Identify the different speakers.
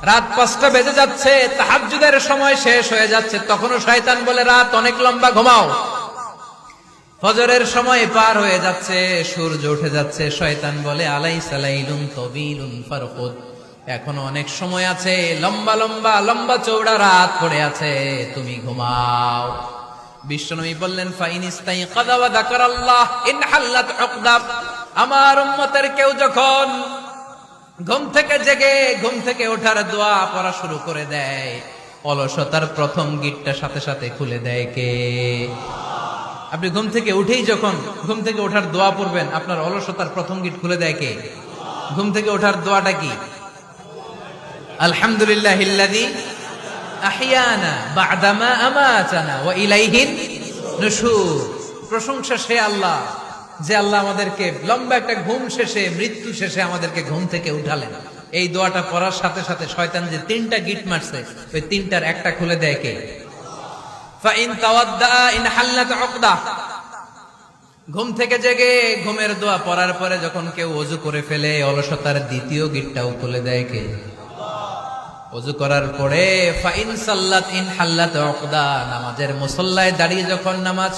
Speaker 1: রাত 5টা বেজে যাচ্ছে, তাহাজ্জুদের সময় শেষ হয়ে যাচ্ছে, তখনও শয়তান বলে রাত অনেক লম্বা, ঘুমাও। ফজরের সময় পার হয়ে যাচ্ছে, সূর্য উঠে যাচ্ছে, শয়তান বলে আলাইসা লাইলুন তাবিলুন ফারকুদ, এখনো অনেক সময় আছে, লম্বা লম্বা লম্বা চৌড়া রাত পড়ে আছে, তুমি ঘুমাও। বিশ্বনবী বললেন ফাইনিস্তাইকাযা ওয়া যাকারাল্লাহ ইনহাল্লাত উকদা, আমার উম্মতের কেউ যখন ঘুম থেকে জেগে ঘুম থেকে ওঠার দোয়া পড়া শুরু করে দেয়, অলসতার প্রথম গিটটা সাথে সাথে খুলে দেয় কে? আপনি ঘুম থেকে উঠেই যখন ঘুম থেকে ওঠার দোয়া পড়বেন, আপনার অলসতার প্রথম গিট খুলে দেয় কে? ঘুম থেকে ওঠার দোয়াটা কি? আলহামদুলিল্লাহিল্লাযী আহইয়ানা বা'দা মা আমাতানা ওয়া ইলাইহিন নুশুর। প্রশংসা সে আল্লাহ, যে আল্লাহ আমাদেরকে লম্বা একটা ঘুম শেষে, মৃত্যু শেষে আমাদেরকে ঘুম থেকে উঠালেন। এই দোয়াটা পড়ার সাথে সাথে শয়তান যে 3টা গিট মারছে, ওই 3টার একটা খুলে দেয় কে? ফাইন তাওয়াদ্দা ইনহাল্লাত উকদা, ঘুম থেকে জেগে ঘুমের দোয়া পড়ার পরে যখন কেউ ওযু করে ফেলে, অলসতার দ্বিতীয় গিটটাও খুলে দেয় কে? ওযু করার পরে ফাইন সাল্লাত ইনহাল্লাত উকদা, নামাজের মুসল্লায় দাঁড়িয়ে যখন নামাজ